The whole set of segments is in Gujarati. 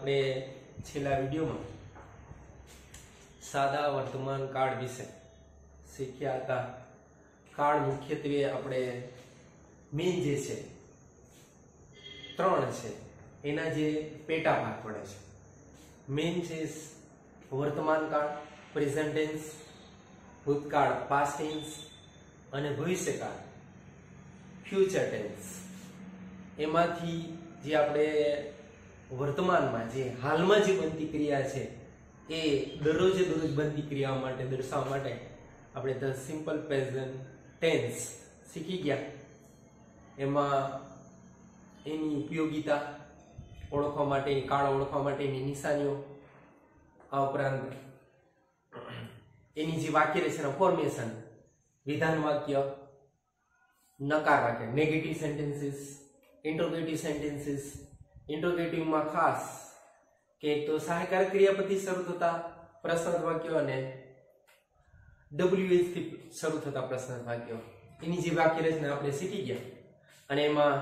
આપણે છેલ્લા વિડીયોમાં સાદા વર્તમાન કાળ વિશે શીખ્યા હતા। કાળ મુખ્યત્વે આપણે મેઇન જે છે ત્રણ છે એના જે પેટા ભાગ પડે છે। મેઇન છે વર્તમાન કાળ પ્રેઝન્ટ ટેન્સ, ભૂતકાળ પાસ્ટ ટેન્સ અને ભવિષ્યકાળ ફ્યુચર ટેન્સ। એમાંથી જે આપણે વર્તમાનમાં જે હાલમાં જે બનતી ક્રિયા છે એ દરરોજે દરરોજ બનતી ક્રિયાઓ માટે દર્શાવવા માટે આપણે ધ સિમ્પલ પ્રેઝન્ટ ટેન્સ શીખી ગયા। એમાં એની ઉપયોગિતા ઓળખવા માટેની, કાળ ઓળખવા માટેની નિશાનીઓ, આ ઉપરાંત એની જે વાક્ય રચના ફોર્મેશન, વિધાન વાક્ય, નકાર વાક્ય, નેગેટિવ સેન્ટેન્સીસ, ઇન્ટ્રોગેટિવ સેન્ટેન્સીસ, ઇન્ટ્રોગેટિવમાં ખાસ કે એક તો સહાયકારક ક્રિયાપદથી શરૂ થતા પ્રશ્નાર્થ વાક્યો અને WH થી શરૂ થતા પ્રશ્નાર્થ વાક્યો, એની જે વાક્ય રચના આપણે શીખી ગયા। અને એમાં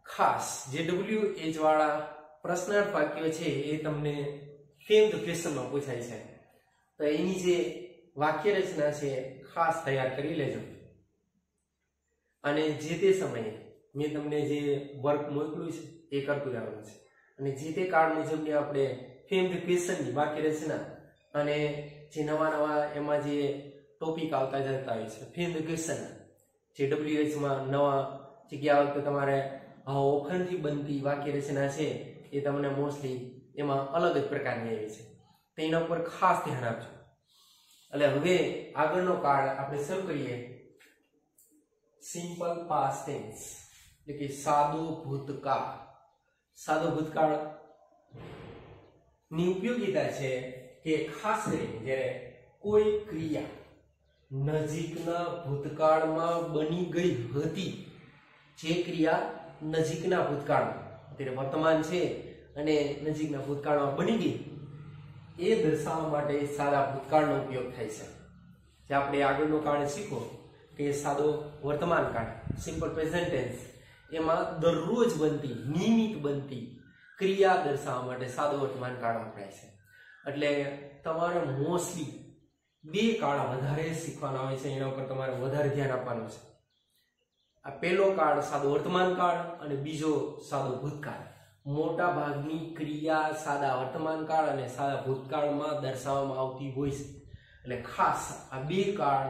ખાસ જે WH વાળા પ્રશ્નાર્થ વાક્યો છે એ તમને ફેમ્ડ ક્વેશ્ચનમાં પૂછાય છે, તો એની જે વાક્ય રચના છે ખાસ તૈયાર કરી લેજો। અને જે તે સમયે મેં તમને જે વર્ક મોકલ્યું છે એ કરતું રહેવાનું છે અને જે તે કાળ મુજબની આપણે ફેમ્ડ ક્વેશ્ચનની વાક્ય રચના અને જે નવા નવા એમાં જે ટોપિક આવતા જતા હોય છે ફેમ્ડ ક્વેશ્ચન, જે WH માં નવા જગ્યા વખતે તમારે ઓખંડથી બનતી વાક્ય રચના છે એ તમને મોસ્ટલી એમાં અલગ જ પ્રકારની આવી છે, તો એના ઉપર ખાસ ધ્યાન આપજો। એટલે હવે આગળનો કાળ આપણે શરૂ કરીએ સિમ્પલ પાસ્ટ ટેન્સ, એટલે કે સાદો ભૂતકાળ। સાદો ભૂતકાળ ની ઉપયોગિતા છે કે ખાસ કરીને જ્યારે કોઈ ક્રિયા નજીકના ભૂતકાળમાં બની ગઈ હતી, જે ક્રિયા નજીકના ભૂતકાળમાં અત્યારે વર્તમાન છે અને નજીકના ભૂતકાળમાં બની ગઈ એ દર્શાવવા માટે સાદા ભૂતકાળનો ઉપયોગ થાય છે। જે આપણે આગળનો કાળ શીખો કે સાદો વર્તમાન કાળ સિમ્પલ પ્રેઝન્ટ ટેન્સ, એમાં દરરોજ બનતી નિયમિત બનતી ક્રિયા દર્શાવવા માટે સાદો વર્તમાન કાળ વપરાય છે। એટલે તમારે મોસ્ટલી બે કાળ વધારે શીખવાના હોય છે, એના ઉપર તમારે વધારે ધ્યાન આપવાનું છે। આ પહેલો કાળ સાદો વર્તમાન કાળ અને બીજો સાદો ભૂતકાળ। મોટા ભાગની ક્રિયા સાદા વર્તમાન કાળ અને સાદા ભૂતકાળમાં દર્શાવવામાં આવતી હોય છે, એટલે ખાસ આ બે કાળ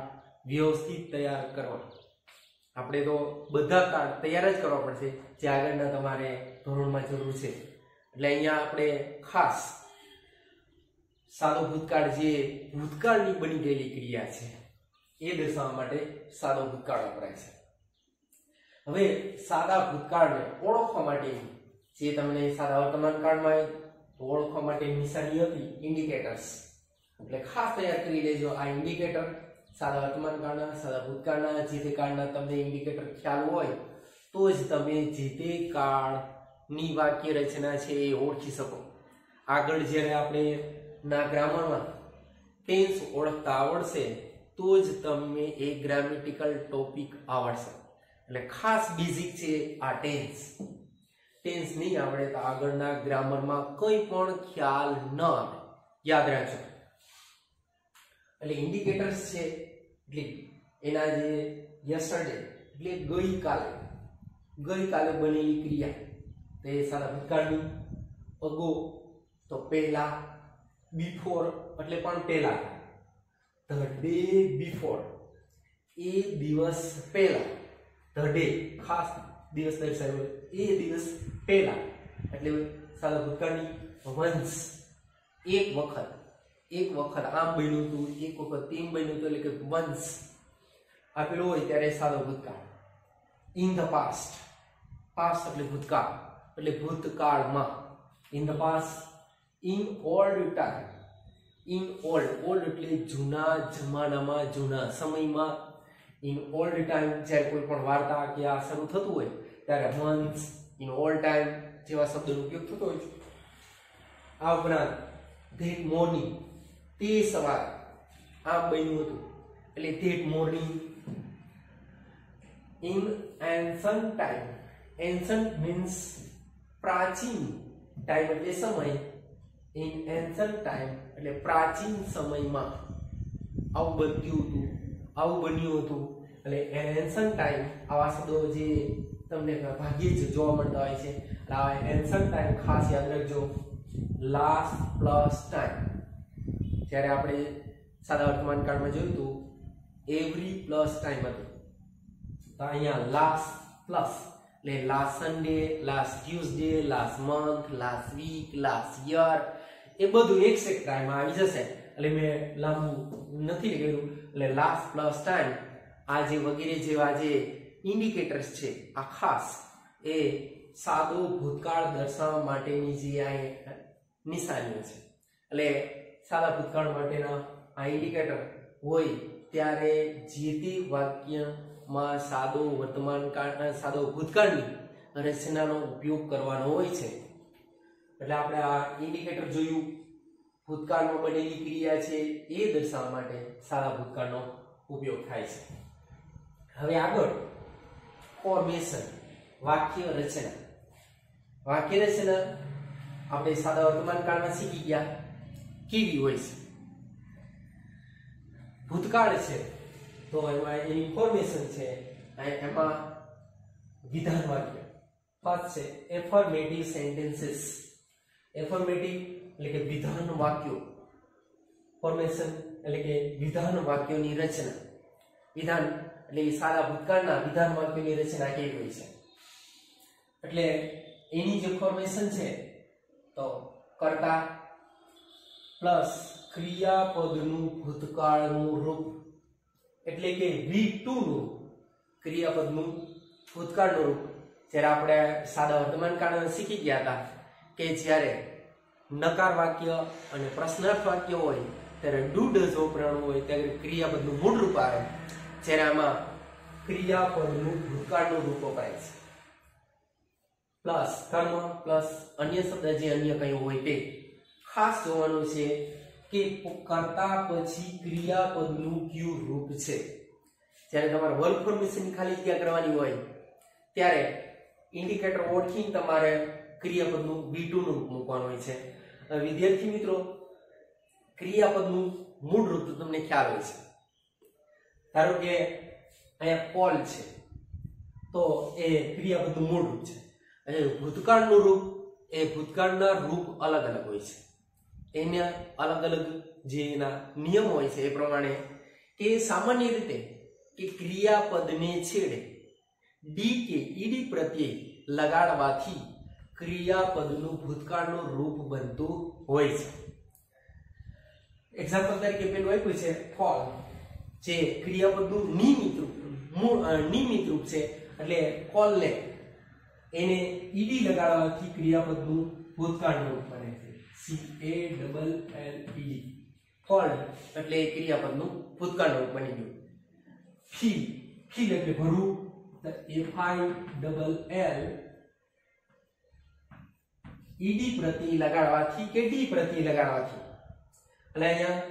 વ્યવસ્થિત તૈયાર કરવા। આપણે તો બધા કાળ તૈયાર જ કરવા પડશે જે આગળના તમારે ધોરણમાં જરૂર છે, એટલે અહીંયા આપણે ખાસ સાદો ભૂતકાળ જે ભૂતકાળની બની ગયેલી ક્રિયા છે એ દર્શાવવા માટે સાદો ભૂતકાળ વપરાય છે। હવે સાદા ભૂતકાળને ઓળખવા માટે જે તમને સાદા વર્તમાન કાળમાં ઓળખવા માટે નિશાની હતી ઇન્ડિકેટર્સ, એટલે ખાસ તૈયાર કરી લેજો આ ઇન્ડિકેટર। સાદા વર્તમાન કાળના, સાદા ભૂતકાળના, જે તે કાળના તમને ઇન્ડિકેટર ખ્યાલ હોય તો જ તમે જે તે કાળની વાક્ય રચના છે એ ઓળખી શકો। આગળ જ્યારે આપણે ના ગ્રામરમાં ટેન્સ ઓળખતા આવડશે તો જ તમને એ ગ્રામેટિકલ ટોપિક આવડશે। એટલે ખાસ બેઝિક છે આ ટેન્સ। ટેન્સ નહીં આવડે તો આગળના ગ્રામરમાં કંઈ પણ ખ્યાલ ન આવે, યાદ રાખજો। એટલે ઇન્ડિકેટર્સ છે એટલે એના જે યસ્ટરડે એટલે ગઈકાલે બનેલી ક્રિયા, તે સાદા ભૂતકાળની, અગો તો પહેલા, બિફોર એટલે પણ પહેલા, ધ ડે બિફોર એ દિવસ પહેલા, ધ ડે ખાસ દિવસ દર્શાવ્યો એ દિવસ પહેલા, એટલે સાદા ભૂતકાળની, વન્સ એક વખત આમ બન્યું હતું, એક વખત તેમ બન્યું હતું, એટલે કે વન્સ આપેલું હોય ત્યારે સાદો ભૂતકાળ। ઇન ધ પાસ્ટ, પાસ્ટ એટલે ભૂતકાળ, એટલે ભૂતકાળમાં, in the past, in old time, in old એટલે જૂના જમાનામાં, જૂના સમયમાં, ઇન ઓલ્ડ ટાઈમ જ્યારે કોઈ પણ વાર્તા કે આ શરૂ થતું હોય ત્યારે વન્સ, ઇન ઓલ્ડ ટાઈમ જેવા શબ્દોનો ઉપયોગ થતો હોય છે। આ ઉપરાંત ધેટ મોર્નિંગ, તે સવાર આમ બન્યું હતું, એટલે that morning, in ancient time, ancient means प्राचीन ટાઈમ એટલે સમય, ઇન એન્શન્ટ ટાઈમ એટલે પ્રાચીન સમયમાં આવું બન્યું હતું એટલે એન્શન્ટ ટાઈમ આવા શબ્દો જે તમને ભાગ્યે જ જોવા મળતા હોય છે એટલે આ એન્શન્ટ ટાઈમ ખાસ યાદ રાખજો. લાસ્ટ પ્લસ ટાઈમ, જ્યારે આપણે સાદા વર્તમાન કાળમાં જોયું હતું એવરી પ્લસ ટાઈમ હતું, તો અહીંયા લાસ્ટ પ્લસ એટલે last Sunday, last Tuesday, last month, last week, last year એ બધું એક સેક ટાઈમમાં આવી જશે. એટલે મેં લાંબુ નથી કર્યું એટલે લાસ્ટ પ્લસ ટાઈમ આ જે વગેરે જેવા જે ઇન્ડિકેટર્સ છે આ ખાસ એ સાદો ભૂતકાળ દર્શાવવા માટેની જે આ નિશાનીઓ છે. એટલે સાદા ભૂતકાળ માટેના આ ઇન્ડિકેટર હોય ત્યારે જે તે વાક્યમાં સાદો વર્તમાન કાળ, સાદો ભૂતકાળની રચનાનો ઉપયોગ કરવાનો હોય છે. એટલે આપણે આ ઇન્ડિકેટર જોયું, ભૂતકાળમાં બનેલી ક્રિયા છે એ દર્શાવવા માટે સાદા ભૂતકાળનો ઉપયોગ થાય છે. હવે આગળ ફોર્મેશન, વાક્ય રચના. વાક્ય રચના આપણે સાદા વર્તમાન કાળમાં શીખી ગયા કેવી હોય છે. ભૂતકાળ છે તો એમાં એની ફોર્મેશન છે, એમાં વિધાન વાક્ય. ફર્સ્ટ છે એફર્મેટિવ સેન્ટેન્સીસ. એફર્મેટિવ એટલે કે વિધાન વાક્યો, ફોર્મેશન એટલે કે વિધાન વાક્યોની રચના. વિધાન એટલે સારા ભૂતકાળના વિધાન વાક્યોની રચના કેવી હોય છે એટલે એની જે ફોર્મેશન છે તો કર્તા પ્લસ ક્રિયાપદનું ભૂતકાળનું રૂપ એટલે કે V2 નું ક્રિયાપદનું ભૂતકાળનું રૂપ. જ્યારે આપણે સાદા વર્તમાન કાળમાં શીખી ગયા હતા કે જ્યારે નકાર વાક્ય અને પ્રશ્નાર્થ વાક્ય હોય ત્યારે ડુ ડઝ વપરાણું હોય ત્યારે ક્રિયાપદનું મૂળ રૂપ આવે, જ્યારે આમાં ક્રિયાપદનું ભૂતકાળનું રૂપ વપરાય છે. પ્લસ કર્મ પ્લસ અન્ય શબ્દ જે અન્ય કંઈ હોય તે ખાસ જોવાનું છે કે કર્તા પછી ક્રિયાપદનું કયું રૂપ છે. જ્યારે તમારે વર્બ ફોર્મેશનની ખાલી જગ્યા કરવાની હોય ત્યારે ઇન્ડિકેટર ઓળખીને તમારે ક્રિયાપદનું V2 નું રૂપ મૂકવાનું હોય છે. વિદ્યાર્થી મિત્રો, ક્રિયાપદનું મૂળ રૂપ તમને ખ્યાલ હોય છે. ધારો કે અહીંયા કોલ છે તો એ ક્રિયાપદનું મૂળ રૂપ છે. અને ભૂતકાળનું રૂપ એ ભૂતકાળના રૂપ અલગ અલગ હોય છે. એના અલગ અલગ જે એના નિયમ હોય છે એ પ્રમાણે કે સામાન્ય રીતે કે ક્રિયાપદને છેડે ડી કે ઈડી પ્રત્યય લગાડવાથી ક્રિયાપદનું ભૂતકાળનું રૂપ બનતું હોય છે. એક્ઝામ્પલ તરીકે પેલું આપ્યું છે ફોલ, જે ક્રિયાપદનું નિયમિત રૂપ છે. એટલે કોલને એને ઈડી લગાડવાથી ક્રિયાપદનું ભૂતકાળનું રૂપ બને છે. CALLED, કોલ્ડ એટલે ક્રિયાપદનું ભૂતકાળનું રૂપ બની ગયું. ફીલ, ફીલ એટલે ભરવું, FILL ઈડી પ્રત્યય લગાડવાથી કે ડી પ્રત્યય લગાડવાથી. એટલે અહીંયા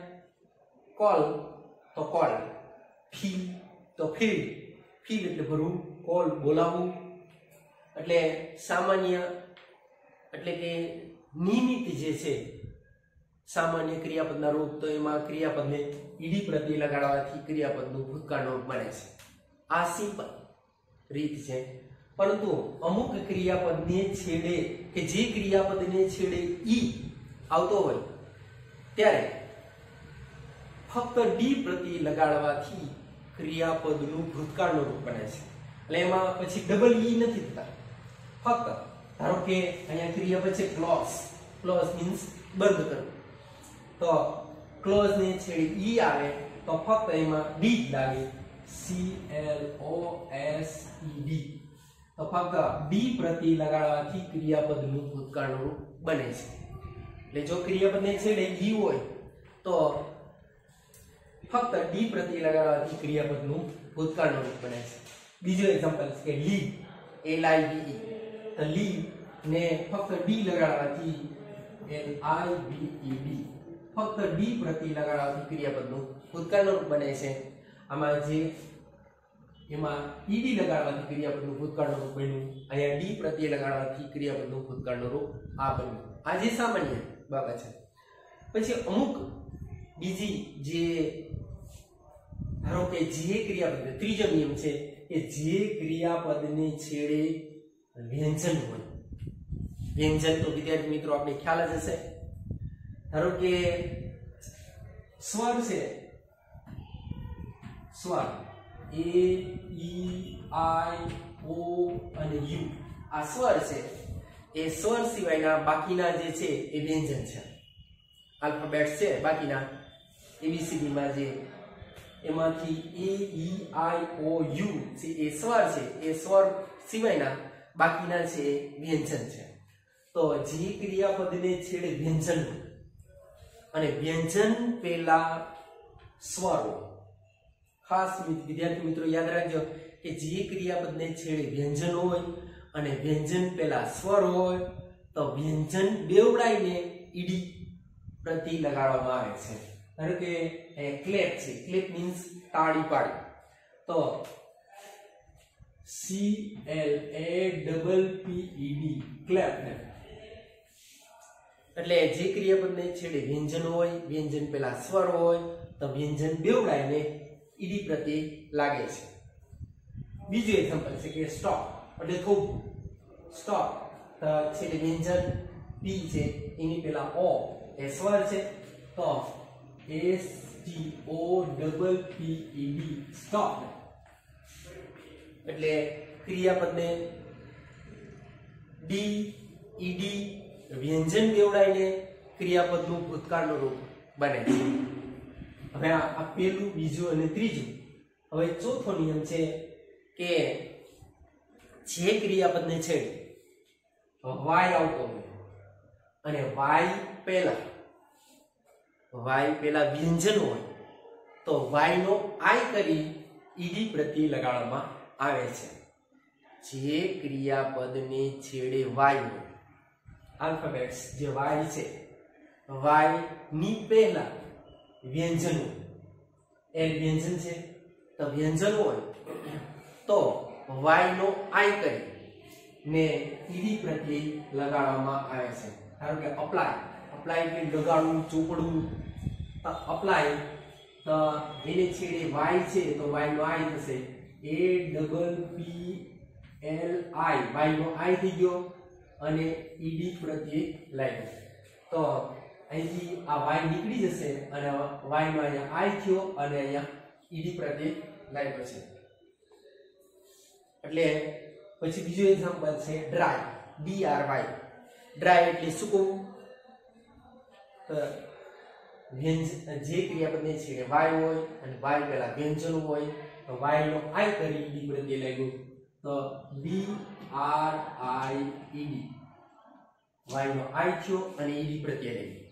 કોલ તો કોલ, ફીલ તો ફીલ, ફીલ એટલે ભરવું, કોલ બોલાવવું. એટલે સામાન્ય એટલે કે નિયમિત જે છે સામાન્ય ક્રિયાપદના રૂપ, તો એમાં ક્રિયાપદને ઈડી પ્રત્યય લગાડવાથી ક્રિયાપદનું ભૂતકાળનું રૂપ બને છે. આ સિમ્પલ રીત છે. પરંતુ અમુક ક્રિયાપદને છેડે કે જે ક્રિયાપદને છેડે ઈ આવતો હોય ત્યારે ફક્ત ડી પ્રત્યય લગાડવાથી ક્રિયાપદનું ભૂતકાળનું રૂપ બને છે. એટલે એમાં પછી ડબલ ઈ નથી થતા. ફક્ત ધારો કે અહીંયા ક્રિયાપદ છે ક્લોઝ, ક્લોઝ મીન્સ બંધ કરવું, તો ક્લોઝ ને છેડે ઈ આવે તો ફક્ત એમાં ડી જ લાગે, CLOSED. તો ફક્ત ડી પ્રત્યય લગાડવાથી ક્રિયાપદનું ભૂતકાળનું રૂપ બને છે. એટલે જો ક્રિયાપદને છેડે ઈ હોય તો ફક્ત ડી પ્રત્યય લગાડવાથી ક્રિયાપદનું ભૂતકાળનું રૂપ બને છે. બીજો એક્ઝામ્પલ છે કે લીવ, LIVE. તો લીવ ને ફક્ત ડી લગાડવાથી LIVED, ફક્ત ડી પ્રત્યય લગાડવાથી ક્રિયાપદનું ભૂતકાળનું રૂપ બને છે. આમાં જે એમાં ઈડી લગાડવાથી ક્રિયાપદનું ભૂતકાળનું રૂપ બન્યું, અહીંયા ડી પ્રત્યય લગાડવાથી ક્રિયાપદનું ભૂતકાળનું રૂપ આ બન્યું. આ જે સામાન્ય બાબત છે. પછી અમુક બીજી જે ધારો કે જે ક્રિયાપદ, ત્રીજો નિયમ છે કે જે ક્રિયાપદને છેડે વ્યંજન હોય. વ્યંજન તો વિદ્યાર્થી મિત્રો આપણે ખ્યાલ જ હશે. ધારો કે સ્વર છે, સ્વર એ ઈ આઈ ઓ અને યુ, આ સ્વર છે. એ સ્વર સિવાયના બાકીના જે છે એ વ્યંજન છે. આલ્ફાબેટ્સ છે બાકીના એબીસીડી માં જે, એમાંથી એ ઈ આઈ ઓ યુ છે એ સ્વર છે. એ સ્વર સિવાયના બાકીના છે એ વ્યંજન છે. તો જે ક્રિયાપદને છેડે વ્યંજન અને વ્યંજન પહેલા સ્વર હોય, ખાસ વિદ્યાર્થી મિત્રો યાદ રાખજો કે જે ક્રિયાપદને છેડે વ્યંજન હોય અને વ્યંજન પહેલા સ્વર હોય તો વ્યંજન બેવડાઈને ઈડી પ્રત્યય લગાડવામાં આવે છે. ધારો કે ક્લેપ છે, ક્લેપ મીન્સ તાળી પાડી, તો CLAPPED ક્લેપ. એટલે જે ક્રિયાપદને છેડે વ્યંજન હોય, વ્યંજન પહેલા સ્વર હોય તો વ્યંજન બેવડાઈને ઈડી પ્રત્યય લાગે છે. બીજું એક્ઝામ્પલ છે કે સ્ટોપ એટલે થોભવું. સ્ટોપ તો છેલ્લે વ્યંજન પી છે એની પહેલા ઓ એ સ્વર છે, તો STOPPED સ્ટોપ. એટલે ક્રિયાપદને ડી ઈડી વ્યંજન બેવડાઈને ક્રિયાપદનું ભૂતકાળનું રૂપ બને છે. હવે આ પહેલું, બીજું અને ત્રીજું. હવે ચોથો નિયમ છે કે જે ક્રિયાપદને છેડે વાય આવતો હોય અને વાય પહેલા વ્યંજન હોય તો વાય નો આઈ કરી ઈડી પ્રત્યય લગાડવામાં આવે છે. જે ક્રિયાપદને છેડે વાય હોય, આલ્ફાબેટ્સ જે વાય છે, વાય ની પહેલા વ્યંજન હોય, એ વ્યંજન છે તો વ્યંજન હોય તો વાય નો આઈ કરી ને ઈડી પ્રત્યય લગાડવામાં આવે છે. ધારો કે અપ્લાય, અપ્લાય એટલે લગાડવું, ચોપડવું. અપ્લાય તો એને છેડે વાય છે તો વાય નો આઈ થશે, APPLI, વાય નો આઈ થઈ ગયો અને ઈડી પ્રત્યય લાગ્યો. તો અહીંથી આ વાય નીકળી જશે અને વાય નો અહીંયા આઈ થયો અને અહીંયા ઈડી પ્રત્યય લાગ્યો છે. એટલે પછી બીજું એક્ઝામ્પલ છે ડ્રાય, DRY. ડ્રાય એટલે સૂકવવું. તો જે ક્રિયાપદને છેડે વાય હોય અને વાય પહેલા વ્યંજન હોય તો વાય નો આઈ કરી ઈડી પ્રત્યય લાગ્યો, તો DRIED, વાય નો આઈ થયો અને ઈડી પ્રત્યય લાગ્યો.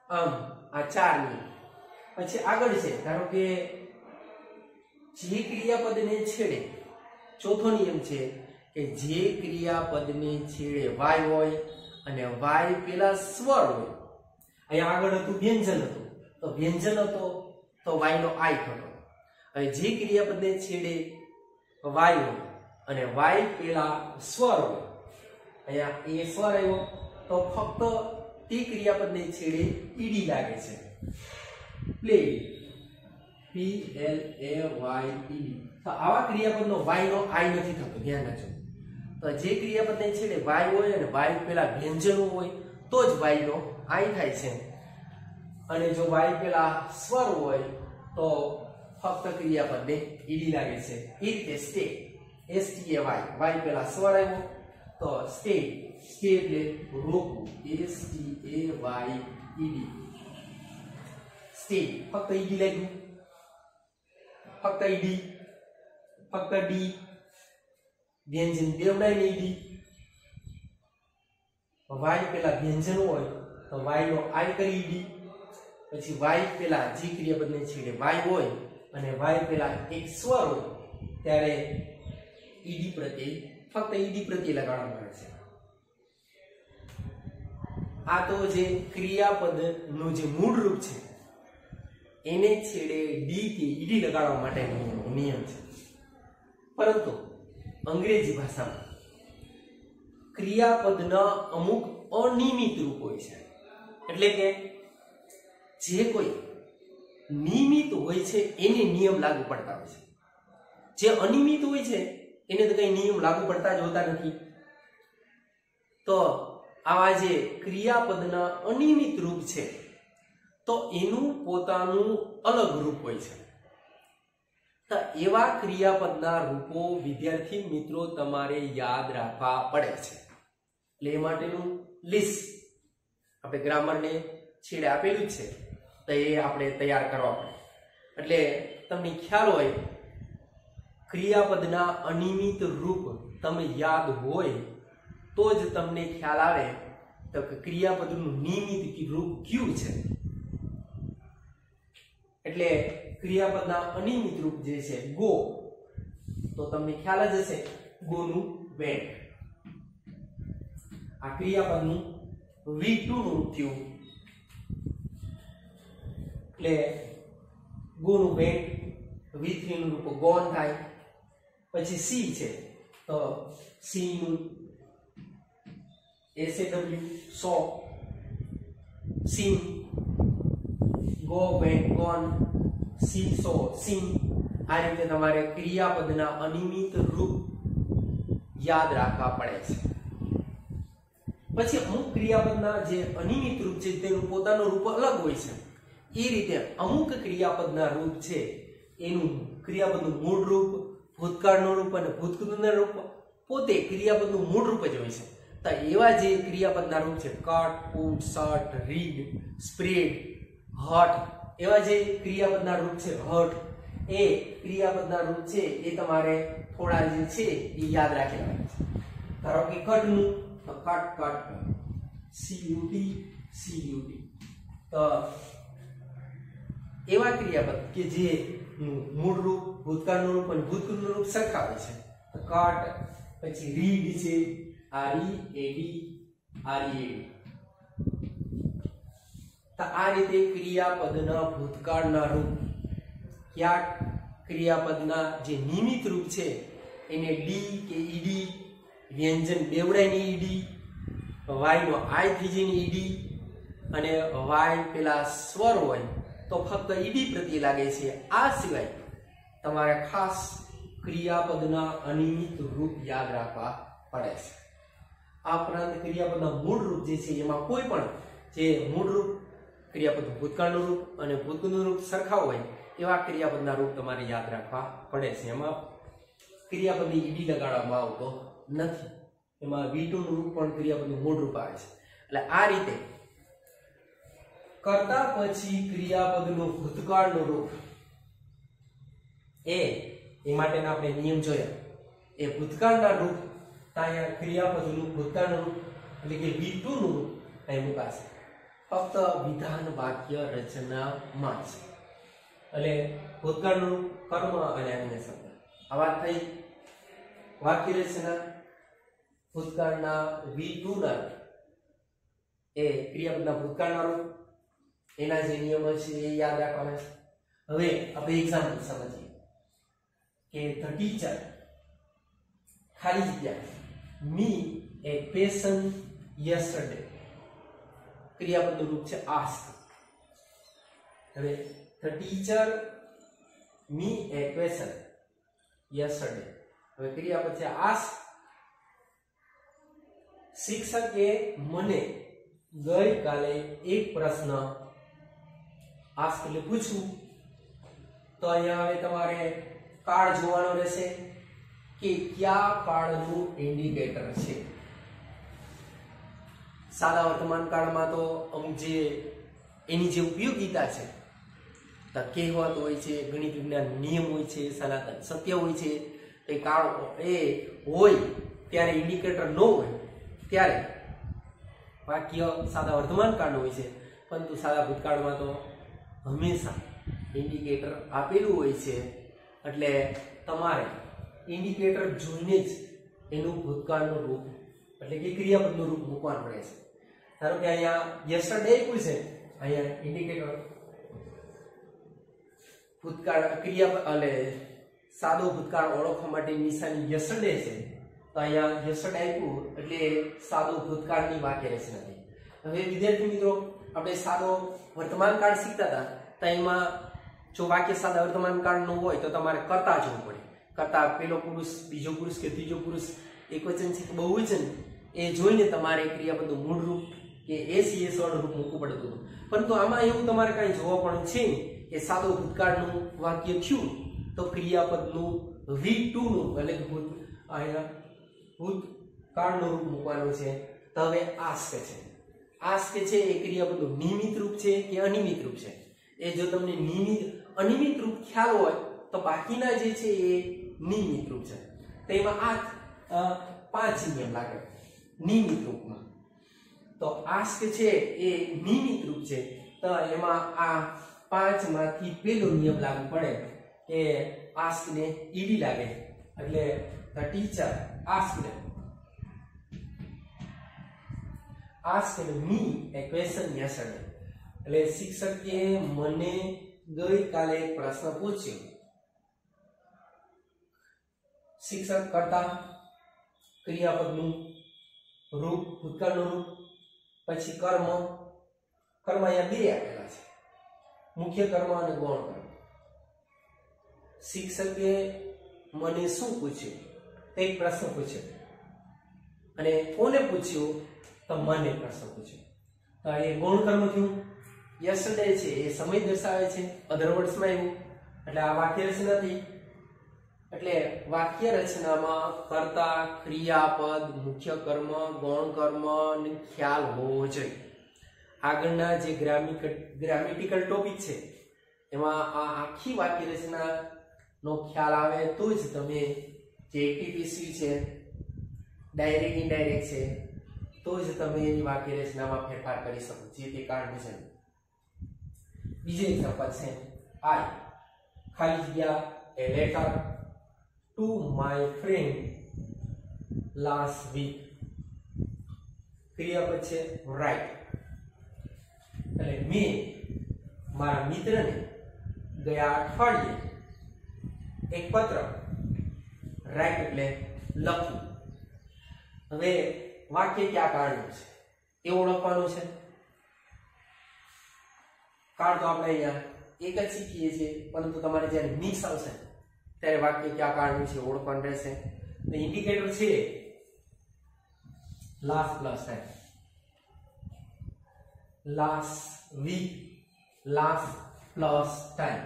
આમ આ ચાર નિયમ. પછી આગળ છે ધારો કે જે ક્રિયાપદને છેડે, ચોથો નિયમ છે કે જે ક્રિયાપદને છેડે વાય હોય અને વાય પહેલા સ્વર હોય. અહીંયા આગળ હતું વ્યંજન હતું, તો વ્યંજન હતો તો વાય નો આઈ થતો. હવે જે ક્રિયાપદને છેડે વાય હોય અને વાય પહેલા સ્વર હોય, અહીંયા એ સ્વર આવ્યો તો ફક્ત તે ક્રિયાપદને છેડે ઈડી લાગે છે. Play, PLAYED. તો આવા ક્રિયાપદનો વાય નો આઈ નથી થતો, ધ્યાન રાખજો. તો જે ક્રિયાપદને છેડે વાય હોય અને વાય પહેલા વ્યંજનો હોય તો જ વાય નો આઈ થાય છે, અને જો વાય પહેલા સ્વર હોય તો ફક્ત ક્રિયાપદને ઈડી લાગે છે. એ રીતે સ્ટે, STAY, વાય પહેલા સ્વર આવ્યો તો સ્ટે, સ્ટે એટલે રોકવું, STAYED. સ્ટે ફક્ત ઈડી લાગ્યું, ફક્ત ઈડી, ફક્ત ડી, વ્યંજન બેવડાઈને ઈડી. વાય પહેલા વ્યંજન હોય તો વાય નો આઈ કરી ઈડી. પછી વાય પહેલા જે ક્રિયાપદને છેડે વાય હોય અને વાય પહેલા એક સ્વર હોય ત્યારે ઈડી પ્રત્યય, ફક્ત ઈડી પ્રત્યય લગાડવામાં આવે છે. આ તો જે ક્રિયાપદનું જે મૂળ રૂપ છે એને છેડે ડી કે ઈડી લગાડવા માટેનો નિયમ છે. પરંતુ અંગ્રેજી ભાષામાં ક્રિયાપદના અમુક અનિયમિત રૂપ હોય છે. એટલે કે જે કોઈ નિયમિત હોય છે એને નિયમ લાગુ પડતા હોય છે. જે અનિયમિત હોય છે એને તો કઈ નિયમ લાગુ પડતા જ હોતા નથી. તો આવા જે ક્રિયાપદના અનિયમિત રૂપ છે તો એનું પોતાનું અલગ રૂપ હોય છે. તો એવા ક્રિયાપદના રૂપો વિદ્યાર્થી મિત્રો તમારે યાદ રાખવા પડે છે. એટલે એ માટેનું લિસ્ટ આપણે ગ્રામરને છેડે આપેલું છે તો એ આપણે તૈયાર કરવા પડે. એટલે તમને ખ્યાલ હોય ક્રિયાપદના અનિયમિત રૂપ તમે યાદ હોય તો જ તમને ખ્યાલ આવે તો કે ક્રિયાપદનું નિયમિત રૂપ કયું છે. એટલે ક્રિયાપદના અનિયમિત રૂપ જે છે ગો, તો તમને ખ્યાલ જ હશે ગો નું વેન્ટ. આ ક્રિયાપદનું V2 નું રૂપ થયું એટલે ગો નું વેન્ટ, V3 નું રૂપ ગોન થાય. પછી સી છે તો સી નું SAW saw, seen, go went gone, see saw seen. આ રીતે તમારે ક્રિયાપદના અનિયમિત રૂપ યાદ રાખવા પડે છે. પછી અમુક ક્રિયાપદના જે અનિયમિત રૂપ છે તેનું પોતાનું રૂપ અલગ હોય છે. એ રીતે અમુક ક્રિયાપદના રૂપ છે એનું ક્રિયાપદનું મૂળ રૂપ, ભૂતકાળનું રૂપ અને ભૂતકાળનું રૂપ પોતે ક્રિયાપદનું મૂળ રૂપ જ હોય છે. તો એવા જે ક્રિયાપદના રૂપ છે cut, put, shut, read, spread, hit, એવા જે ક્રિયાપદના રૂપ છે હટ, એ ક્રિયાપદના રૂપ છે એ તમારે થોડા જે છે એ યાદ રાખેલા છે. ધારો કે કટનું તો કટ કટ, CUT CUT. તો એવા ક્રિયાપદ કે જે મૂળ રૂપ, ભૂતકાળનું રૂપ અને ભૂતકાળનું રૂપ સરખા હોય છે. કટ, પછી રીડ છે READ. તો આ રીતે ક્રિયાપદના ભૂતકાળના રૂપ, ક્યાંક ક્રિયાપદના જે નિયમિત રૂપ છે એને ડી કે ઈડી, વ્યંજન બેવડાઈની ઈડી, વાય નો આઈ થઈ જઈને ઈડી, અને વાય પેલા સ્વર હોય તો ફક્ત ઈડી પ્રત્યે લાગે છે. આ સિવાય તમારે ખાસ ક્રિયાપદના અનિયમિત રૂપ યાદ રાખવા પડે છે. આ ઉપરાંત ક્રિયાપદના મૂળ રૂપ જે છે એમાં કોઈ પણ જે મૂળ રૂપ ક્રિયાપદ ભૂતકાળનું રૂપ અને ભૂતકાળનું રૂપ સરખા હોય એવા ક્રિયાપદના રૂપ તમારે યાદ રાખવા પડે છે. એમાં ક્રિયાપદની ઈડી લગાડવામાં આવતો નથી. એમાં V2 નું રૂપ પણ ક્રિયાપદનું મૂળ રૂપ આવે છે. એટલે આ રીતે કરતા પછી ક્રિયાપદનું ભૂતકાળનું રૂપ એ માટેના આપણે નિયમ જોયા. એ ભૂતકાળના રૂપ ત્યાં ક્રિયાપદનું ભૂતકાળનું રૂપ એટલે કે V2 નું રૂપ અહીં મુકાશે. ફક્ત વિધાન વાક્ય રચનામાં છે. એટલે ભૂતકાળનું રૂપ કર્મ અને અન્ય શબ્દ. આ વાત થઈ વાક્ય રચના. ભૂતકાળના V2 ના એ ક્રિયાપદના ભૂતકાળના રૂપ, એના જે નિયમો છે એ યાદ રાખવાના છે. હવે આપણે એક્ઝામ્પલ સમજીએ કે ધ ટીચર ખાલી જગ્યા મી એ ક્વેશ્ચન યસ્ટરડે. ક્રિયાપદનું રૂપ છે આસ્ક. હવે the teacher me A question yesterday. હવે ક્રિયાપદ છે આસ્ક. શિક્ષકે મને ગઈકાલે એક પ્રશ્ન આસ્ક એટલે પૂછવું. તો અહીંયા હવે તમારે કાળ જોવાનો રહેશે કે કયા કાળનું ઇન્ડિકેટર છે. સાદા વર્તમાન કાળમાં તો અમુક જે એની જે ઉપયોગિતા છે, તો કહેવત હોય છે, ગણિત વિજ્ઞાન નિયમ હોય છે, સનાતન સત્ય હોય છે. એ કાળ એ હોય ત્યારે ઇન્ડિકેટર ન હોય ત્યારે વાક્ય સાદા વર્તમાન કાળનું હોય છે. પરંતુ સાદા ભૂતકાળમાં તો હંમેશા ઇન્ડિકેટર આપેલું હોય છે. એટલે તમારે ઇન્ડિકેટર જોઈને જ એનું ભૂતકાળનું રૂપ એટલે કે ક્રિયાપદનું રૂપ મૂકવાનું પડે છે. ધારો કે અહીંયા યસ્ટરડે આપ્યું છે, અહીંયા ઇન્ડિકેટર ભૂતકાળ ક્રિયા એટલે સાદો ભૂતકાળ ઓળખવા માટે નિશાની યસ્ટરડે છે, તો અહીંયા યસ્ટરડે આપ્યું એટલે સાદો ભૂતકાળની વાક્ય રચના થઈ. હવે વિદ્યાર્થી મિત્રો આપણે સાદો વર્તમાન કાળ શીખતા હતા, તો એમાં જો વાક્ય સાદા વર્તમાન કાળનું હોય તો તમારે કરતા જોવું પડે. કરતા પેલો પુરુષ, બીજો પુરુષ કે ત્રીજો પુરુષ, એકવચન છે કે બહુવચન, એ જોઈને તમારે ક્રિયાપદનું મૂળ રૂપ કે એસ રૂપ મૂકવું પડતું હતું. પરંતુ આમાં એવું તમારે કઈ જોવા પણ છે કે સાદો ભૂતકાળનું વાક્ય થયું તો ક્રિયાપદનું V2 નું એટલે ભૂતકાળનું રૂપ મૂકવાનું છે. તો હવે આસ્ક છે. આસ્ક છે એ ક્રિયાપદનું નિયમિત રૂપ છે કે અનિયમિત રૂપ છે. એ જો તમને અનિયમિત રૂપ ખ્યાલ હોય તો બાકીના જે છે એ નિયમિત રૂપ છે. તો એમાં આ 5 નિયમ લાગે નિયમિત રૂપમાં. તો આસ્ક છે એ નિયમિત રૂપ છે, તો એમાં આ 5 માંથી પહેલો નિયમ લાગુ પડે કે આસ્ક ને ઈડી લાગે, એટલે the teacher asked me a question yesterday. એટલે શિક્ષકે મને ગઈકાલે એક પ્રશ્ન પૂછ્યો. શિક્ષક કરતા ક્રિયાપદનું રૂપ ભૂતકાળનું રૂપ, પછી કર્મ અહીંયા બે આપેલા છે, મુખ્ય કર્મ અને ગૌણ કર્મ. શિક્ષકે મને શું પૂછ્યું? એક પ્રશ્ન પૂછ્યો, અને કોને પૂછ્યું? તો મને પ્રશ્ન પૂછ્યો. તો એ ગૌણ કર્મ થયું. યસ્ટરડે છે એ સમય દર્શાવે છે, અધર વર્ડ્સમાં આવ્યું, એટલે આ વાક્ય રચના થઈ. એટલે વાક્ય રચનામાં કર્તા, ક્રિયાપદ, મુખ્ય કર્મ, ગૌણ કર્મ ને ખ્યાલ હોવો જોઈએ. આગળના જે ગ્રામેટિકલ ટોપિક છે એમાં આ આખી વાક્ય રચના નો ખ્યાલ આવે તો જ તમે જે એક્ટિવિટી છે, ડાયરેક્ટ ઇનડાયરેક્ટ છે, તો જ તમે એની વાક્ય રચનામાં ફેરફાર કરી શકો જે તે કારણ છે. બીજું એક્ઝામ્પલ છે આઈ ખાલી જગ્યા a letter to my friend last week. ક્રિયાપદ છે write. એટલે મેં મારા મિત્રને ગયા અઠવાડિયે એક પત્ર, રાઇટ એટલે લખ્યું. હવે વાક્ય ક્યાં કાળનું છે એ ઓળખવાનું છે. કાળ તો આપણે અહીંયા એક જ શીખીએ છીએ, પરંતુ તમારે જ્યારે મિક્સ આવશે ત્યારે વાક્ય ક્યાં કાળનું છે ઓળખવાનું રહેશે. તો ઇન્ડિકેટર છે last plus time, last week, last plus time.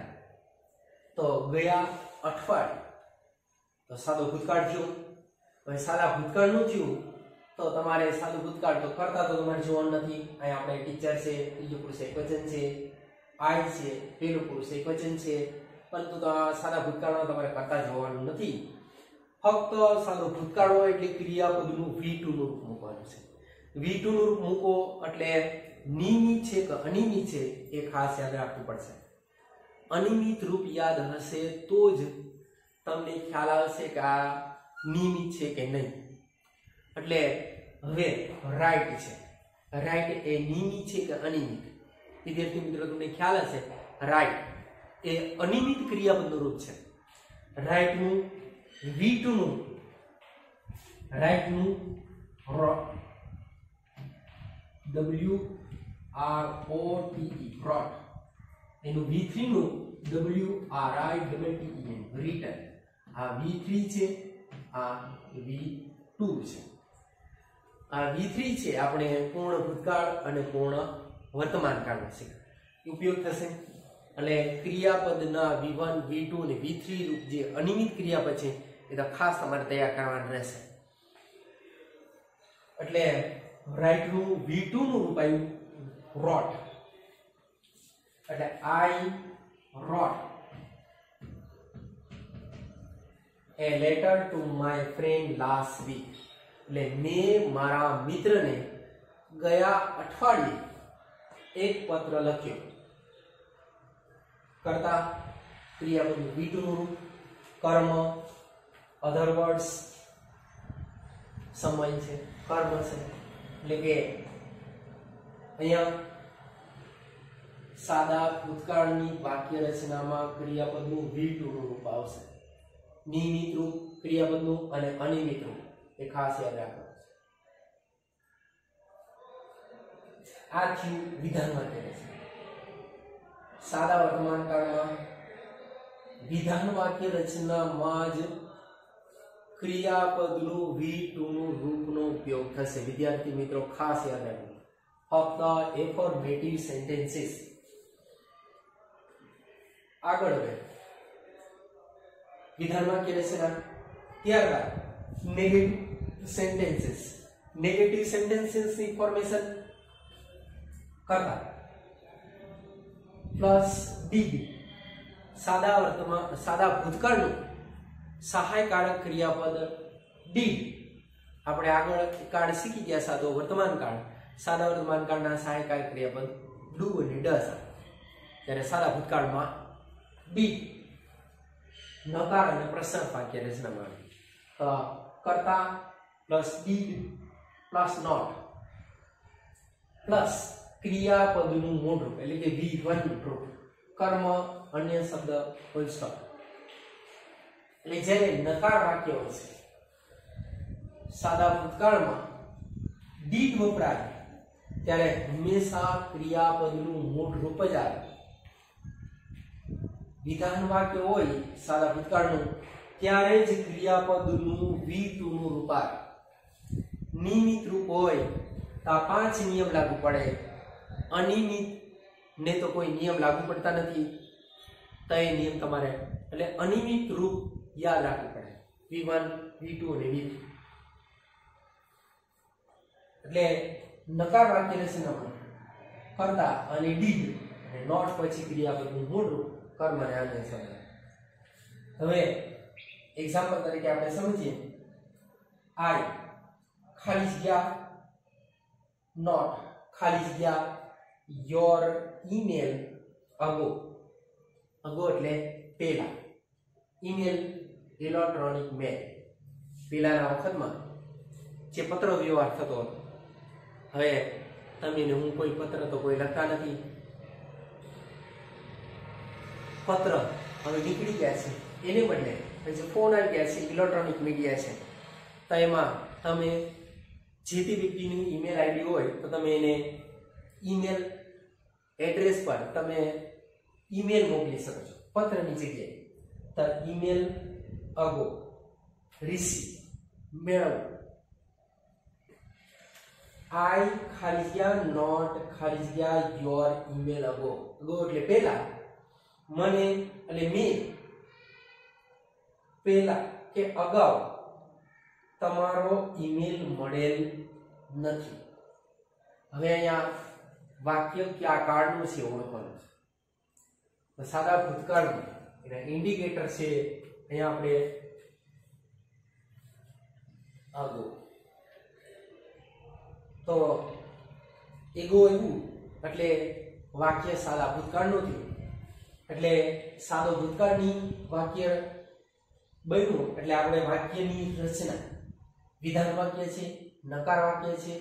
તો ગયા અઠવાડિયે તો સાદો ભૂતકાળ થયું. હવે સાદા ભૂતકાળનું થયું તો તમારે સાદું ભૂતકાળ તો કરતા તો તમારે જોવાનું નથી. અહીંયા આપણે ટીચર છે, ત્રીજો પુરુષ એકવચન છે, આઈ છે, પહેલું પુરુષ એકવચન છે, પરંતુ તો સાદા ભૂતકાળમાં તમારે કરતા જોવાનું નથી. ફક્ત સાદો ભૂતકાળ હોય એટલે ક્રિયાપદનું V2 નું રૂપ મૂકવાનું છે. V2 નું રૂપ મૂકો એટલે નિયમિત છે કે અનિયમિત છે એ ખાસ યાદ રાખવું પડશે. અનિયમિત રૂપ યાદ હશે તો જ તમને ખ્યાલ આવશે કે આ નિયમિત છે કે નહીં. એટલે હવે રાઈટ છે, રાઈટ એ નિયમિત છે કે અનિયમિત? વિદ્યાર્થી મિત્રો તમને ખ્યાલ હશે રાઈટ એ અનિયમિત ક્રિયાપદનું રૂપ છે. રાઈટ નું V2 નું, રાઈટ નું WROTE brought, એનું V3 નું WRITTEN written. આ V3 છે, આ V2 છે. આ V3 છે આપણે પૂર્ણ ભૂતકાળ અને પૂર્ણ વર્તમાન કાળમાં છે ઉપયોગ થશે. એટલે ક્રિયાપદના V1, V2 અને V3 રૂપ જે અનિયમિત ક્રિયાપદ છે એ તો ખાસ તમારે તૈયાર કરવાનું રહેશે. એટલે રાઈટ નું V2 નું રૂપ આવ્યું wrote. એટલે I wrote a letter to my friend last week. એટલે મેં મારા મિત્રને ગયા અઠવાડિયે એક પત્ર લખ્યો. કરતા ક્રિયાપદ V2 નું રૂપ, કર્મ અધર વર્ડ્સ, સમય છે, કર્મ છે. એટલે કે અહીંયા સાદા ભૂતકાળની વાક્ય રચનામાં ક્રિયાપદનું V2 નું રૂપ આવશે. નિયમિત રૂપ ક્રિયાપદનું અને અનિયમિત રૂપ એ ખાસ યાદ રાખવાનું છે. આ થયું વિધાન વાક્ય રચના. સાદા વર્તમાન કાળમાં વિધાન વાક્ય રચનામાં જ ક્રિયાપદનું V2 નું રૂપનો ઉપયોગ થશે. વિદ્યાર્થી મિત્રો ખાસ યાદ રાખજો. ફક્ત એફર્મેટિવ સેન્ટેન્સીસ. આગળ હવે વિધાન વાક્ય રચના. ત્યારબાદ નેગેટિવ સેન્ટેન્સીસ. નેગેટિવ સેન્ટેન્સીસ ની ફોર્મેશન કરતા પ્લસ ડીડ સાદા ભૂતકાળનું સહાયકારક ક્રિયાપદ ડીડ. આપણે આગળ કાળ શીખી ગયા સાદો વર્તમાન કાળ. સાદા વર્તમાન કાળના સહાયકારક ક્રિયાપદ ડુ અને ડસ. ત્યારે સાદા ભૂતકાળમાં ડીડ. નકાર અને પ્રશ્ન વાક્ય રચનામાં કરતા plus did plus not plus ક્રિયાપદનું મૂળ રૂપ એટલે કે V1 રૂપ કર્મ અન્ય શબ્દ ફૂલ સ્ટોપ. એટલે જ્યારે નકાર વાક્ય હોય છે સાદા ભૂતકાળમાં ડીડ વપરાય ત્યારે હંમેશા ક્રિયાપદનું મૂળ રૂપ જ આવે. વિધાન વાક્ય હોય સાદા ભૂતકાળનું ત્યારે જ ક્રિયાપદનું V2 નું રૂપ આવે. નિયમિત રૂપ હોય તો 5 નિયમ લાગુ પડે. અનિયમિત ને તો કોઈ નિયમ લાગુ પડતા નથી. તો એ નિયમ તમારે એટલે અનિયમિત રૂપ યાદ રાખવું પડે. V1 V2 અને V3. એટલે નકાર વાક્ય રચનામાં કરતા અને ડીડ અને નોટ પછી ક્રિયાપદનું મૂળ રૂપ કર્મ અને અન્ય શબ્દ. હવે એક્ઝામ્પલ તરીકે આપણે સમજીએ. આઈ ખાલી જગ્યા નોટ ખાલી જગ્યા યોર ઈમેલ અગો. અગો એટલે પહેલા. ઈમેલ ઇલેક્ટ્રોનિક મેલ. પહેલાના વખતમાં જે પત્ર વ્યવહાર થતો હતો. હવે તમને હું કોઈ પત્ર તો કોઈ લખતા નથી. પત્ર હવે નીકળી ગયા છે. એને બદલે જે ફોન આવી ગયા છે ઇલેક્ટ્રોનિક મીડિયા છે. તો એમાં તમે જે તે વ્યક્તિની ઈમેલ આઈડી હોય તો તમે એને ઈમેલ એડ્રેસ પર તમે ઈમેલ મોકલી શકો છો પત્રની જગ્યાએ. તો ઈમેલ અગો રિસીવ મેળવો. આઈ ખાલી જગ્યા નોટ ખાલી જગ્યા યોર ઈમેલ અગો. અગો એટલે પહેલા. મને એટલે મેં પહેલા કે અગાઉ તમારો ઈમેલ મળેલ નથી. હવે અહીંયા વાક્ય કયા કાળનું છે ઓળખવાનું છે. તો સાદા ભૂતકાળનું એના ઇન્ડિકેટર છે અહીંયા આપણે અગો. તો એગો એવું એટલે વાક્ય સાદા ભૂતકાળનું થયું. એટલે સાદો ભૂતકાળની વાક્ય બન્યું એટલે આપણે વાક્યની રચના વિધાન વાક્ય છે, નકાર વાક્ય છે,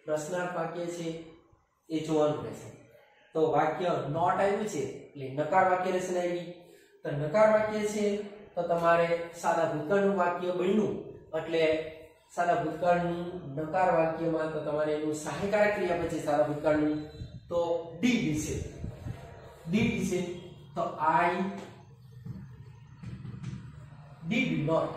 પ્રશ્નાર્થ વાક્ય છે એ જોવાનું રહેશે. તો વાક્ય નોટ આવ્યું છે એટલે નકાર વાક્ય રચના આવી. તો નકાર વાક્ય છે તો તમારે સાદા ભૂતકાળનું વાક્ય બન્યું એટલે સાદા ભૂતકાળનું નકાર વાક્યમાં તો તમારે એનું સહાયકારક ક્રિયા પછી સાદા ભૂતકાળનું તો ડીડ છે. ડીડ છે તો આઈ ડીડ નોટ.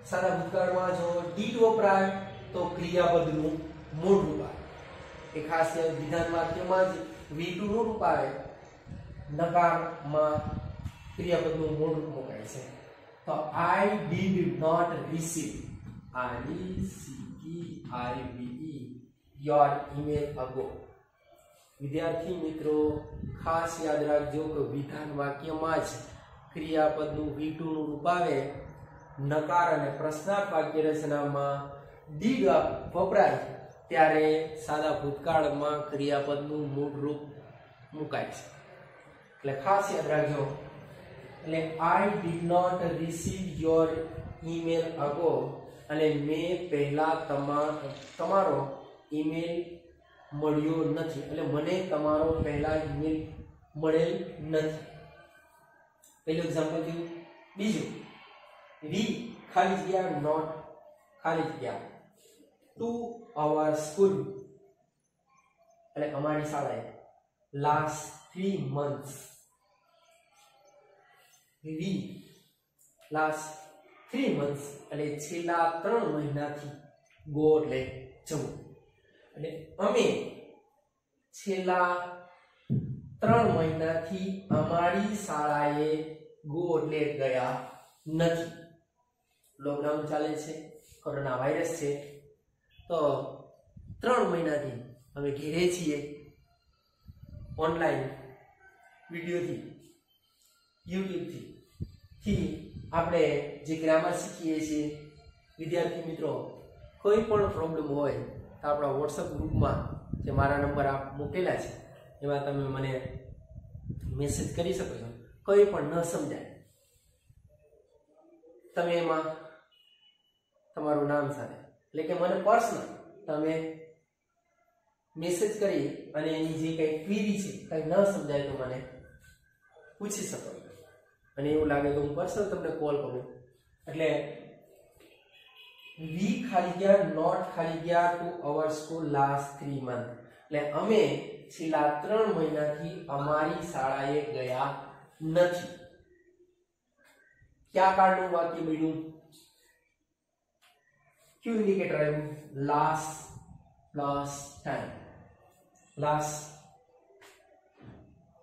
સાદા ભૂતકાળમાં જો ડીડ વપરાય તો ક્રિયાપદનું મૂળ રૂપ આવે. એ ખાસ વિધાન વાક્યમાં જ V2 નું રૂપ આવે. નકારમાં ક્રિયાપદનું મૂળ રૂપ મુકાય છે. તો I did not receive RECEIVE your email ago. વિદ્યાર્થી મિત્રો ખાસ યાદ રાખજો કે વિધાન વાક્યમાં જ ક્રિયાપદનું V2 નું રૂપ આવે. નકાર અને પ્રશ્નાર્થ વાક્ય રચનામાં ડીડ વપરાય ત્યારે સાદા ભૂતકાળમાં ક્રિયાપદનું મૂળ રૂપ મુકાય છે. એટલે ખાસ યાદ રાખજો. એટલે I did not receive your email ago અને મેં પહેલા તમારો ઈમેલ મળ્યો નથી, એટલે મને તમારો પહેલા ઈમેલ મળેલ નથી. પહેલું એક્ઝામ્પલ થયું. બીજું, વી ખાલી જગ્યા નોટ ખાલી જગ્યા ટુ અવર સ્કૂલ, એટલે અમારી શાળાએ લાસ્ટ 3 months. વી લાસ્ટ 3 months એટલે છેલ્લા 3 મહિનાથી. ગો એટલે જવું, અને અમે છેલ્લા 3 મહિનાથી અમારી શાળાએ ગો એટલે ગયા નથી. લોકડાઉન ચાલે છે, કોરોના વાયરસ છે, તો 3 મહિનાથી અમે ઘેરે છીએ. ઓનલાઈન વિડીયોથી, યુટ્યુબથી આપણે જે ગ્રામર શીખીએ છીએ. વિદ્યાર્થી મિત્રો, કોઈ પણ પ્રોબ્લેમ હોય તો આપણા વોટ્સઅપ ગ્રુપમાં જે મારા નંબર આપ મૂકેલા છે એમાં તમે મને મેસેજ કરી શકો છો. કોઈ પણ ન સમજાય તમે એમાં તમારું નામ સાથે, એટલે કે મને પર્સનલ તમે મેસેજ કરી અને એની જે કંઈ ક્વેરી છે, કંઈ ન સમજાય તો મને પૂછી શકો. અને એવું લાગે તો હું પર્સનલ તમને કોલ કરું. એટલે વી ખાલી ગયા નોટ ખાલી ગયા to our school last 3 months, એટલે અમે છેલ્લા 3 મહિનાથી અમારી શાળાએ ગયા નથી. કયા કાળનું વાક્ય બન્યું? ક્યુ ઇન્ડિકેટર આવ્યું? Last plus time. Last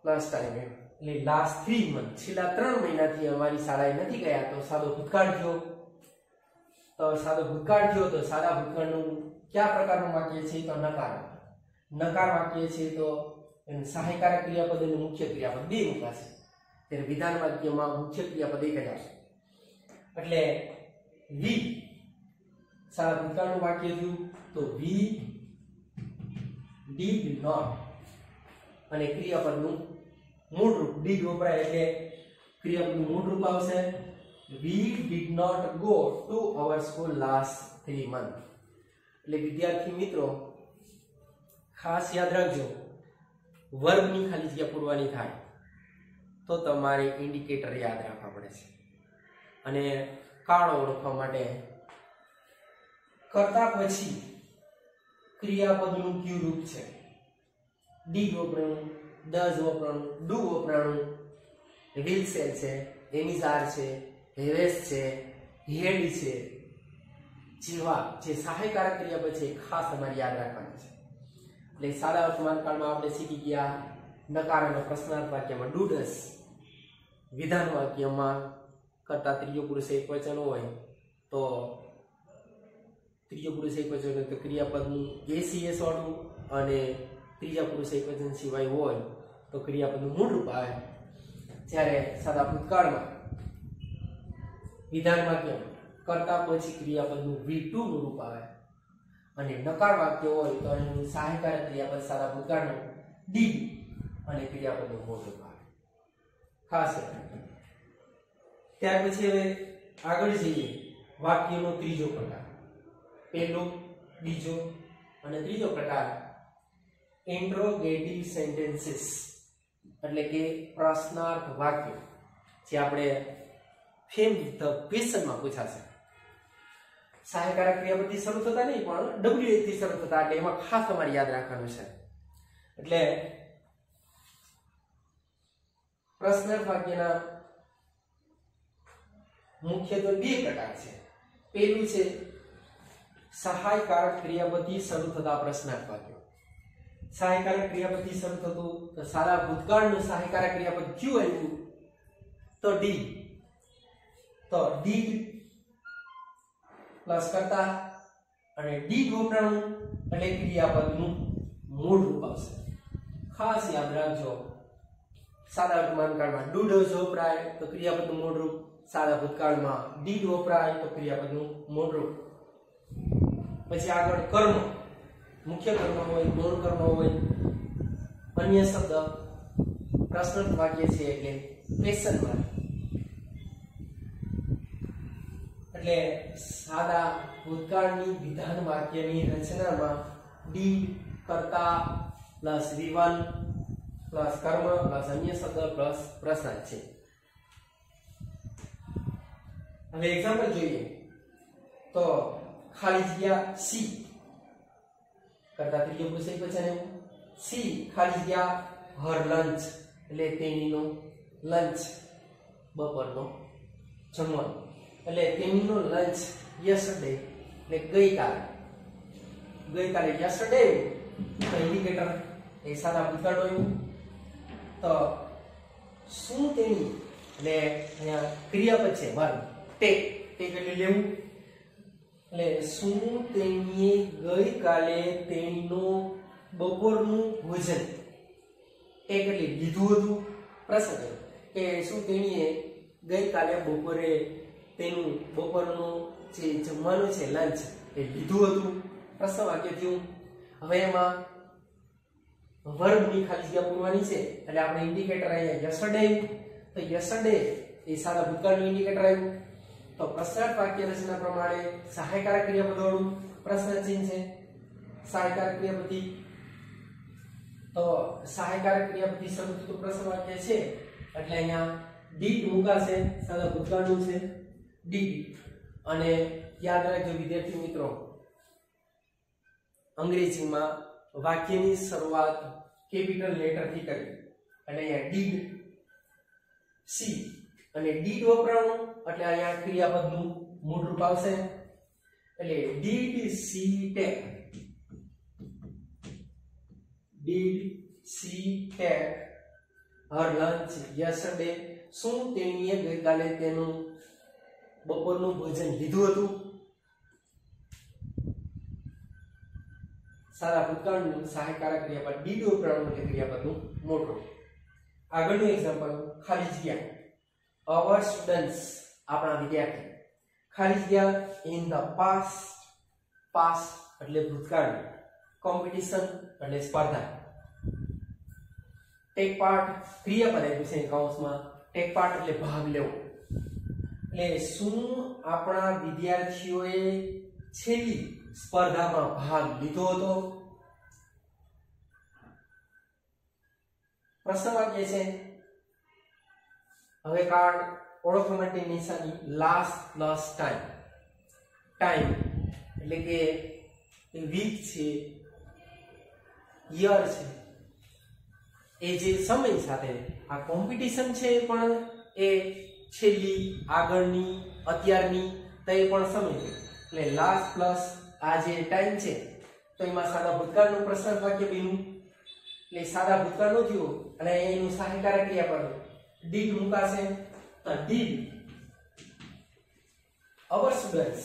plus time, એટલે લાસ્ટ 3 months છેલ્લા 3 મહિનાથી અમારી શાળાએ નથી ગયા. તો સાદો ભૂતકાળ થયો. તો સાદો ભૂતકાળ થયો તો સાદા ભૂતકાળનું કયા પ્રકારનું વાક્ય છે? તો નકાર. નકાર વાક્ય છે તો એનું સહાયકારક ક્રિયાપદ અને મુખ્ય ક્રિયાપદ બે મુકાશે. ત્યારે વિધાન વાક્યમાં મુખ્ય ક્રિયાપદ એક જ આવશે. એટલે વી સાદા ભૂતકાળનું વાક્ય થયું તો વી ડીડ નોટ, અને ક્રિયાપદનું મૂળ રૂપ ડીડ વપરાય એટલે ક્રિયાપદનું મૂળ રૂપ આવશે we did not go to our school last 3 months. એટલે વિદ્યાર્થી મિત્રો ખાસ યાદ રાખજો, વર્ગની ખાલી જગ્યા પૂરવાની થાય તો તમારે ઇન્ડિકેટર યાદ રાખવા પડે છે. અને કાળ ઓળખવા માટે કરતા પછી ક્રિયાપદનું ક્યુ રૂપ છે. ડીડ વપરાણું, ડઝ વપરાણું, ડુ વપરાણું, વિલ સેલ છે, એમિઝાર છે, હેવેસ છે, હેડ છે, જેવા જે સહાયકારક ક્રિયાપદ છે ખાસ તમારે યાદ રાખવાના છે. એટલે સાદા વર્તમાન કાળમાં આપણે શીખી ગયા નકાર અને પ્રશ્નાર્થ વાક્યમાં ડુ ડઝ, વિધાન વાક્યમાં કરતા ત્રીજો પુરુષ એકવચન હોય તો ત્રીજો પુરુષ એકવચન હોય તો ક્રિયાપદનું એસીએસ વાળું, અને ત્રીજા પુરુષ એકવચન સિવાય હોય તો ક્રિયાપદનું મૂળ રૂપ આવે. જ્યારે સાદા ભૂતકાળમાં વિધાન વાક્ય કરતા પછી ક્રિયાપદનું V2 નું રૂપ આવે, અને નકાર વાક્ય હોય તો એનું સહાયકારક ક્રિયાપદ સાદા ભૂતકાળનું ડીડ અને ક્રિયાપદનું મૂળ રૂપ આવે. ખાસ ત્યાર પછી હવે આગળ જઈએ. વાક્યનો ત્રીજો પ્રકાર, પહેલો, બીજો અને ત્રીજો પ્રકાર ઇન્ટ્રોગેટિવ સેન્ટેન્સીસ, એટલે કે પ્રશ્નાર્થ વાક્ય, જે આપણે ફેમ ધ ક્વેશ્ચનમાં પૂછાશે. સહાયકારક ક્રિયાપદથી શરૂ થતા નહીં પણ WH થી શરૂ થતા, એટલે એમાં ખાસ તમારે યાદ રાખવાનું છે. એટલે પ્રશ્નાર્થ વાક્યના મુખ્યત્વે બે પ્રકાર છે. પહેલું છે સહાયકારક ક્રિયાપદથી શરૂ થતા પ્રશ્નાર્થ વાક્યો. સહાયકારક ક્રિયાપદથી શરૂ થતું તો સાદા ભૂતકાળનું સહાયકારક ક્રિયાપદ ક્યુ આવ્યું? તો ડી. તો ડીડ પ્લસ કરતા અને ડીડ વપરાણું એટલે ક્રિયાપદનું મૂળ રૂપ આવશે. ખાસ યાદ રાખજો, સાદા વર્તમાન કાળમાં ડુ ડઝ વપરાય તો ક્રિયાપદનું મૂળ રૂપ, સાદા ભૂતકાળમાં ડીડ વપરાય તો ક્રિયાપદનું મૂળ રૂપ. પછી આગળ કર્મ, મુખ્ય કર્મ હોય, ગૌણ કર્મ હોય, અન્ય શબ્દ પ્રશ્નાર્થ વાક્ય છે એટલે ક્વેશ્ચન માર્ક. એટલે સાદા ભૂતકાળની વિધાન વાક્યની રચનામાં ડીડ, कर्ता प्लस V1 प्लस कर्म प्लस अन्य शब्द प्लस प्रश्नार्थ छे। હવે એક્ઝામ્પલ જોઈએ તો ખાલી જગ્યા C કરતા ત્રીજો વિષય પછી C ખાલી જગ્યા હર લંચ એટલે તેણીનો લંચ બપોરનો જમવાનો એટલે તેણીનો લંચ યસ્ટરડે એટલે ગઈકાલે યસ્ટરડે તો ઇન્ડિકેટર એ સાદા ભૂતકાળનો આવ્યું તો શું તેણી એટલે અહીંયા ક્રિયાપદ છે વર્બ ટેક એટલે લેવું એટલે શું તેણીએ ગઈકાલે તેણીનો બપોરનું ભોજન ટેક એટલે લીધું હતું પ્રશ્ન કે શું તેણીએ ગઈકાલે બપોરે તેનું બપોરનું જે જમવાનું છે લંચ એ લીધું હતું પ્રશ્ન વાક્ય થયું। હવે એમાં વર્બની ખાલી જગ્યા પૂરવાની છે એટલે આપણે ઇન્ડિકેટર અહીંયા યસ્ટરડે તો યસ્ટરડે એ સાદા ભૂતકાળનું ઇન્ડિકેટર આવ્યું તો પ્રશ્નાર્થ વાક્ય રચના પ્રમાણે સહાયકારક ક્રિયાપદવાળું પ્રશ્ન ચિહ્ન છે સહાયકારક ક્રિયાપદ તો સહાયકારક ક્રિયાપદ શરૂ થતું પ્રશ્ન વાક્ય છે એટલે અહીંયા ડીડ મુકાશે સાદા ભૂતકાળનું છે ડીડ અને યાદ રાખજો વિદ્યાર્થી મિત્રો અંગ્રેજીમાં વાક્યની શરૂઆત કેપિટલ લેટરથી કરી એટલે અહીંયા ડીડ સી અને ડીડ વપરાણું એટલે અહીંયા ક્રિયાપદનું મૂળ રૂપ આવશે એટલે did she tech Har lunch yesterday શું તેણીએ ગઈકાલે તેનું બપોરનું ભોજન લીધું હતું સાદા ભૂતકાળનું સહાયકારક ક્રિયાપદ ડીડ વપરાણું એટલે ક્રિયાપદનું મૂળ રૂપ। આગળનું એક્ઝામ્પલ ખાલી જગ્યા our students આપણા વિદ્યાર્થી ખાલી જગ્યા in the past એટલે ભૂતકાળ કોમ્પિટિશન એટલે સ્પર્ધા ટેક પાર્ટ ક્રિયાપદ આપ્યું છે કૌંસમાં ટેક પાર્ટ એટલે ભાગ લેવો એટલે શું આપણા વિદ્યાર્થીઓએ છેલ્લી સ્પર્ધામાં ભાગ લીધો હતો પ્રશ્ન વાક્ય છે। હવે કાર્ડ ઓળખવા માટે નિશાની લાસ્ટ પ્લસ ટાઈમ એટલે કે વીક છે યર છે એ જે સમય સાથે આ કોમ્પિટિશન છે પણ એ છેલ્લી આગળની અત્યારની તો એ પણ સમય એટલે લાસ્ટ પ્લસ આ જે ટાઈમ છે તો એમાં સાદા ભૂતકાળનું પ્રશ્નાર્થ વાક્ય બન્યું એટલે સાદા ભૂતકાળનું થયું અને એનું સહાયકારક ક્રિયાપદ ડીડ મુકાશે તો ડીડ our students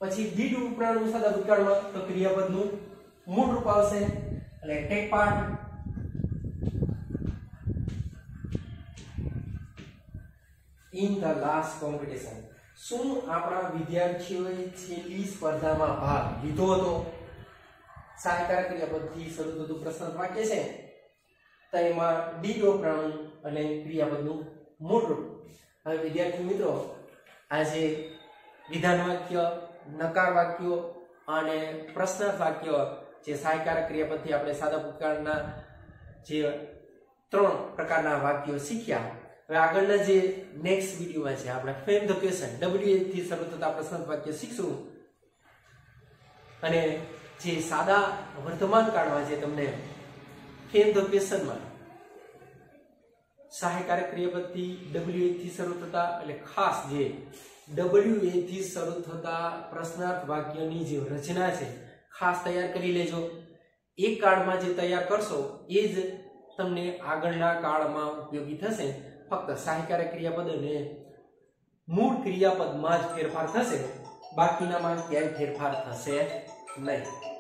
પછી ડીડ ઉપરાણું સાદા ભૂતકાળમાં તો ક્રિયાપદનું મૂળ રૂપ આવશે એટલે take part in the last competition શું આપણા વિદ્યાર્થીઓએ છેલ્લી સ્પર્ધામાં ભાગ લીધો હતો સહાયકારક ક્રિયાપદથી શરૂ થતું પ્રશ્નાર્થ વાક્ય છે તો એમાં ડીડ વપરાણું અને ક્રિયાપદનું મૂળ રૂપ। હવે વિદ્યાર્થી મિત્રો આજે વિધાન વાક્ય નકાર વાક્યો અને પ્રશ્નાર્થ વાક્ય જે સહાયકારક ક્રિયાપદથી આપણે સાદા ભૂતકાળના જે 3 પ્રકારના વાક્યો શીખ્યા। હવે આગળના જે નેક્સ્ટ વિડિયોમાં છે આપણે ફ્રેમ ધ ક્વેશ્ચન WH થી શરૂ થતા પ્રશ્નાર્થ વાક્ય શીખશું અને જે સાદા વર્તમાન કાળમાં જે તમને ફ્રેમ ધ ક્વેશ્ચનમાં સહાયકારક ક્રિયાપદથી WH થી શરૂ થતા એટલે ખાસ જે WH થી શરૂ થતા પ્રશ્નાર્થ વાક્યની જે રચના છે ખાસ તૈયાર કરી લેજો। એક કાળમાં જે તૈયાર કરશો એ જ તમને આગળના કાળમાં ઉપયોગી થશે। ફક્ત સહાયકારક ક્રિયાપદ અને મૂળ ક્રિયાપદમાં જ ફેરફાર થશે બાકીનામાં ક્યાંય ફેરફાર થશે નહીં।